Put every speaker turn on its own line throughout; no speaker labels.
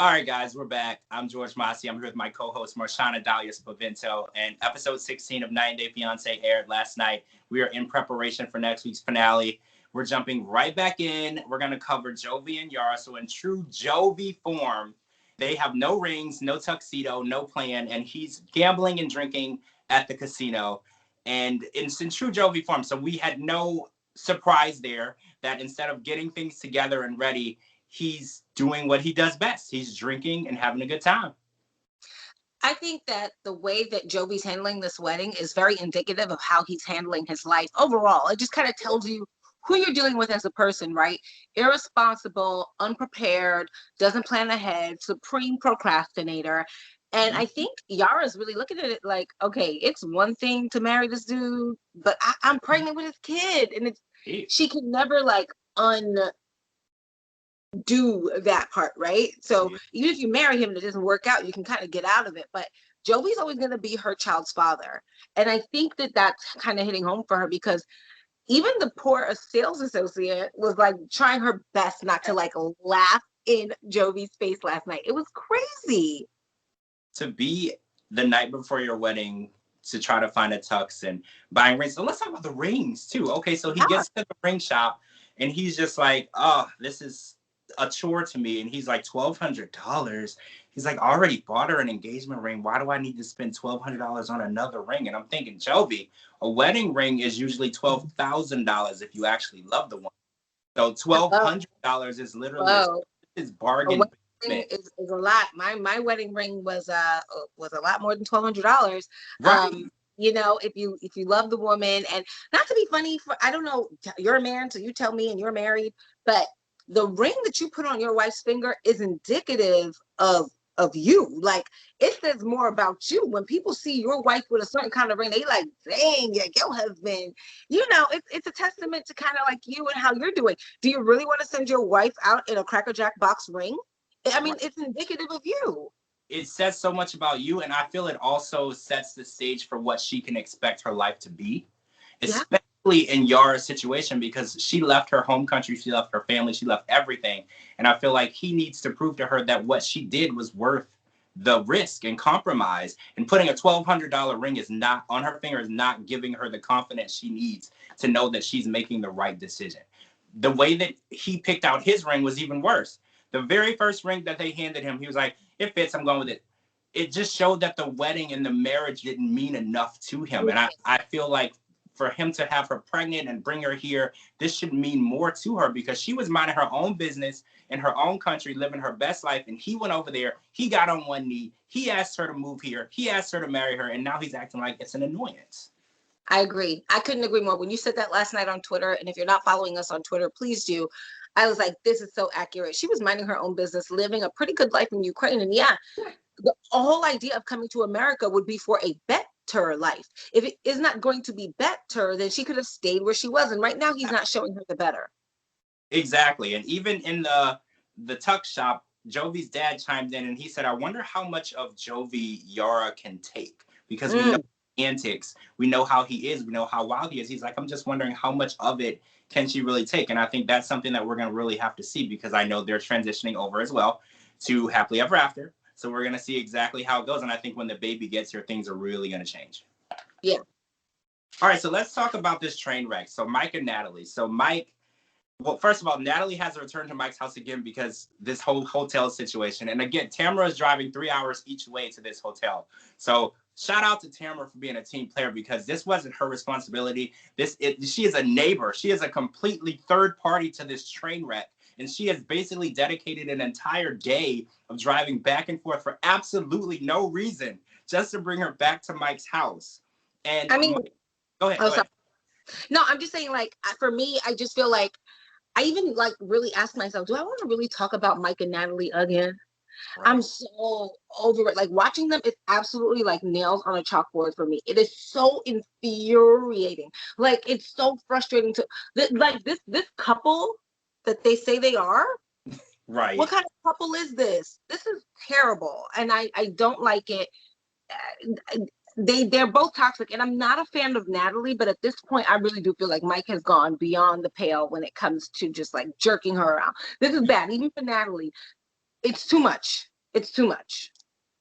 All right, guys, we're back. I'm George Mossey. I'm here with my co-host, Marshana, Dahlia, Spavento, and episode 16 of 9 Day Fiancé aired last night. We are in preparation for next week's finale. We're jumping right back in. We're going to cover Jovi and Yara. So in true Jovi form, they have no rings, no tuxedo, no plan, and he's gambling and drinking at the casino. And it's in true Jovi form. So we had no surprise there that instead of getting things together and ready, he's doing what he does best. He's drinking and having a good time.
I think that the way that Jovi's handling this wedding is very indicative of how he's handling his life overall. It just kind of tells you who you're dealing with as a person, right? Irresponsible, unprepared, doesn't plan ahead, supreme procrastinator. And I think Yara's really looking at it like, okay, it's one thing to marry this dude, but I'm pregnant with his kid. And she can never like do that part, right? So even if you marry him and it doesn't work out, you can kind of get out of it. But Jovi's always going to be her child's father. And I think that that's kind of hitting home for her, because even the poor sales associate was like trying her best not to like laugh in Jovi's face last night. It was crazy.
To be the night before your wedding to try to find a tux and buying rings. So let's talk about the rings too. Okay, so he gets to the ring shop and he's just like, oh, this is a chore to me. And he's like, $1,200. He's like, I already bought her an engagement ring. Why do I need to spend $1,200 on another ring? And I'm thinking, Jovi, a wedding ring is usually $12,000 if you actually love the one. So $1,200 is literally his bargain.
Is a lot. My wedding ring was a lot more than $1,200.
Right.
You know, if you love the woman, and not to be funny, I don't know, you're a man, so you tell me, and you're married, but the ring that you put on your wife's finger is indicative of you. Like, it says more about you. When people see your wife with a certain kind of ring, they like, dang, yeah, your husband. You know, it's a testament to kind of like you and how you're doing. Do you really want to send your wife out in a Cracker Jack box ring? I mean, it's indicative of you.
It says so much about you, and I feel it also sets the stage for what she can expect her life to be, especially in Yara's situation, because she left her home country, she left her family, she left everything, and I feel like he needs to prove to her that what she did was worth the risk and compromise, and putting a $1,200 ring is not on her finger is not giving her the confidence she needs to know that she's making the right decision. The way that he picked out his ring was even worse. The very first ring that they handed him, he was like, it fits, I'm going with it. It just showed that the wedding and the marriage didn't mean enough to him. And I feel like for him to have her pregnant and bring her here, this should mean more to her, because she was minding her own business in her own country, living her best life. And he went over there, he got on one knee, he asked her to move here, he asked her to marry her, and now he's acting like it's an annoyance.
I agree. I couldn't agree more. When you said that last night on Twitter, and if you're not following us on Twitter, please do. I was like, this is so accurate. She was minding her own business, living a pretty good life in Ukraine. And the whole idea of coming to America would be for a better life. If it is not going to be better, then she could have stayed where she was. And right now, he's not showing her the better.
Exactly. And even in the tuck shop, Jovi's dad chimed in and he said, I wonder how much of Jovi Yara can take, because we know antics, we know how he is, we know how wild he is. He's like, I'm just wondering how much of it can she really take? And I think that's something that we're going to really have to see, because I know they're transitioning over as well to happily ever after. So we're going to see exactly how it goes. And I think when the baby gets here, things are really going to change.
Yeah.
All right. So let's talk about this train wreck. So Mike and Natalie. So Mike, well, first of all, Natalie has to return to Mike's house again because this whole hotel situation. And again, Tamara is driving 3 hours each way to this hotel. So shout out to Tamara for being a team player, because this wasn't her responsibility. She is a neighbor. She is a completely third party to this train wreck. And she has basically dedicated an entire day of driving back and forth for absolutely no reason, just to bring her back to Mike's house. And
I mean,
go ahead.
No, I'm just saying, like, for me, I just feel like I even like really ask myself, do I want to really talk about Mike and Natalie again? Right. I'm so over it. Like, watching them is absolutely like nails on a chalkboard for me. It is so infuriating. Like, it's so frustrating to like this couple that they say they are.
Right.
What kind of couple is this? This is terrible, and I don't like it. They're both toxic, and I'm not a fan of Natalie, but at this point I really do feel like Mike has gone beyond the pale when it comes to just like jerking her around. This is bad. Even for Natalie, it's too much. It's too much.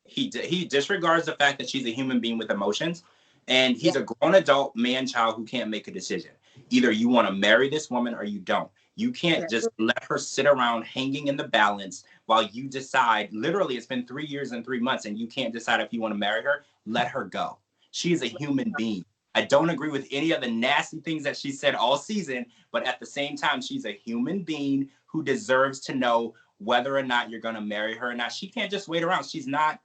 He disregards the fact that she's a human being with emotions, and he's
Yeah.
a grown adult man child who can't make a decision. Either you want to marry this woman or you don't. You can't
Yeah.
just let her sit around hanging in the balance while you decide. Literally, it's been 3 years and 3 months, and you can't decide if you want to marry her. Let her go. She is a human being. I don't agree with any of the nasty things that she said all season, but at the same time, she's a human being who deserves to know whether or not you're going to marry her or not. She can't just wait around. She's not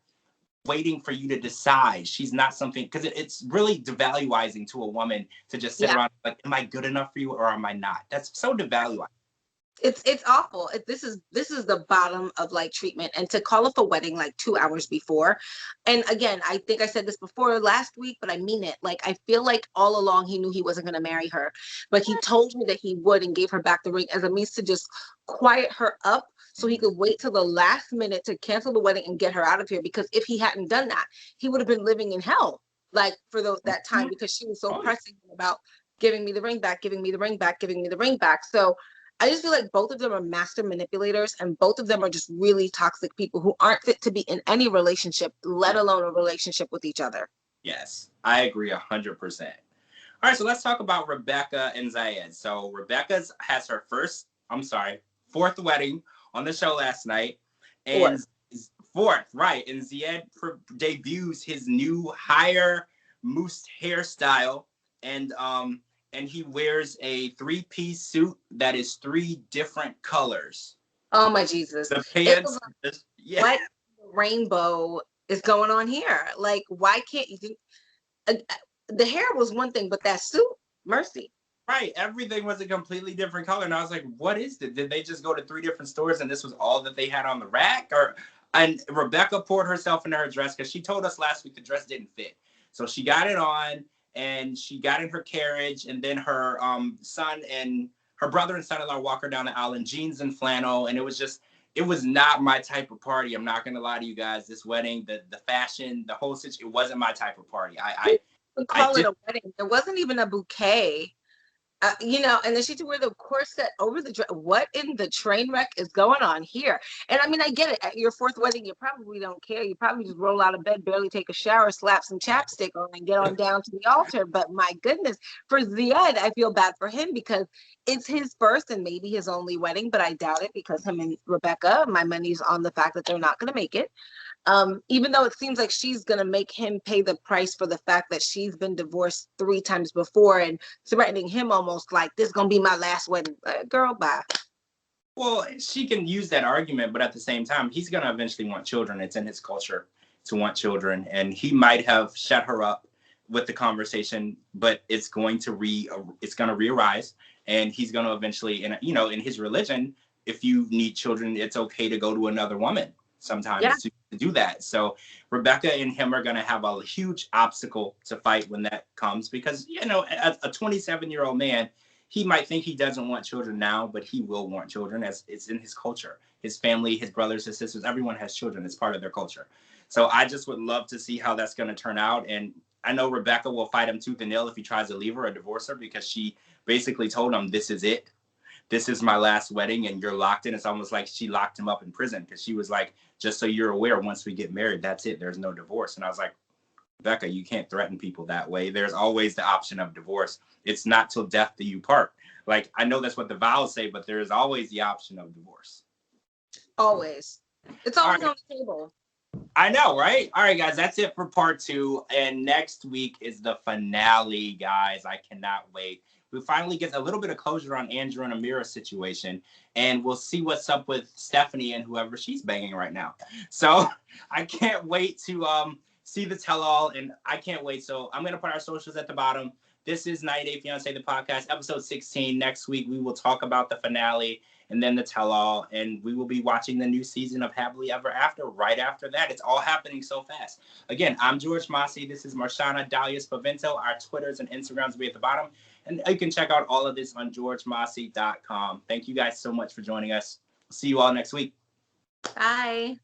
waiting for you to decide. She's not something, because it's really devaluing to a woman to just sit
Yeah.
around like, am I good enough for you or am I not? That's so devaluing.
It's awful. This is the bottom of like treatment, and to call off a wedding like 2 hours before. And again, I think I said this before last week, but I mean it. Like, I feel like all along he knew he wasn't going to marry her, but he told her that he would and gave her back the ring as a means to just quiet her up so he could wait till the last minute to cancel the wedding and get her out of here. Because if he hadn't done that, he would have been living in hell like for that time, because she was so pressing about giving me the ring back, giving me the ring back, giving me the ring back. So I just feel like both of them are master manipulators, and both of them are just really toxic people who aren't fit to be in any relationship, let alone a relationship with each other.
Yes, I agree 100%. All right, so let's talk about Rebecca and Zayed. So Rebecca has her fourth wedding on the show last night. And fourth, right. And Zayed debuts his new higher mousse hairstyle. And he wears a 3-piece suit that is 3 different colors.
Oh my Jesus.
The pants,
yeah. What rainbow is going on here? Like, why can't you do the hair was one thing, but that suit, mercy.
Right. Everything was a completely different color. And I was like, what is it? Did they just go to 3 different stores and this was all that they had on the rack? And Rebecca poured herself into her dress because she told us last week the dress didn't fit. So she got it on and she got in her carriage, and then her son and her brother and son-in-law walk her down the aisle in jeans and flannel. And it was not my type of party. I'm not going to lie to you guys. This wedding, the fashion, the whole situation, it wasn't my type of party. I
call it a wedding. There wasn't even a bouquet. And then she had to wear the corset over the dress. What in the train wreck is going on here? And I mean, I get it. At your 4th wedding, you probably don't care. You probably just roll out of bed, barely take a shower, slap some chapstick on, and get on down to the altar. But my goodness, for Zayed, I feel bad for him because it's his first and maybe his only wedding, but I doubt it because him and Rebecca, my money's on the fact that they're not going to make it. Even though it seems like she's going to make him pay the price for the fact that she's been divorced 3 times before and threatening him almost like, this is going to be my last wedding. Girl, bye.
Well, she can use that argument, but at the same time, he's going to eventually want children. It's in his culture to want children. And he might have shut her up with the conversation, but it's going to re-arise. And he's going to eventually, in his religion, if you need children, it's okay to go to another woman sometimes to do that. So Rebecca and him are going to have a huge obstacle to fight when that comes, because, a 27-year-old man, he might think he doesn't want children now, but he will want children, as it's in his culture. His family, his brothers, his sisters, everyone has children. It's part of their culture. So I just would love to see how that's going to turn out. And I know Rebecca will fight him tooth and nail if he tries to leave her or divorce her, because she basically told him, this is it. This is my last wedding and you're locked in. It's almost like she locked him up in prison, because she was like, just so you're aware, once we get married, that's it. There's no divorce. And I was like, Rebecca, you can't threaten people that way. There's always the option of divorce. It's not till death do you part. Like, I know that's what the vows say, but there is always the option of divorce.
Always. It's always on the table.
I know, right? All right, guys, that's it for part 2. And next week is the finale, guys. I cannot wait. We finally get a little bit of closure on Andrew and Amira's situation, and we'll see what's up with Stephanie and whoever she's banging right now. So I can't wait to see the tell-all, and I can't wait. So I'm going to put our socials at the bottom. This is 90 Day Fiancé, the podcast, episode 16. Next week, we will talk about the finale and then the tell-all, and we will be watching the new season of Happily Ever After right after that. It's all happening so fast. Again, I'm George Mossey. This is Marshana, Dahlia, Spavento. Our Twitters and Instagrams will be at the bottom. And you can check out all of this on georgemossey.com. Thank you guys so much for joining us. See you all next week.
Bye.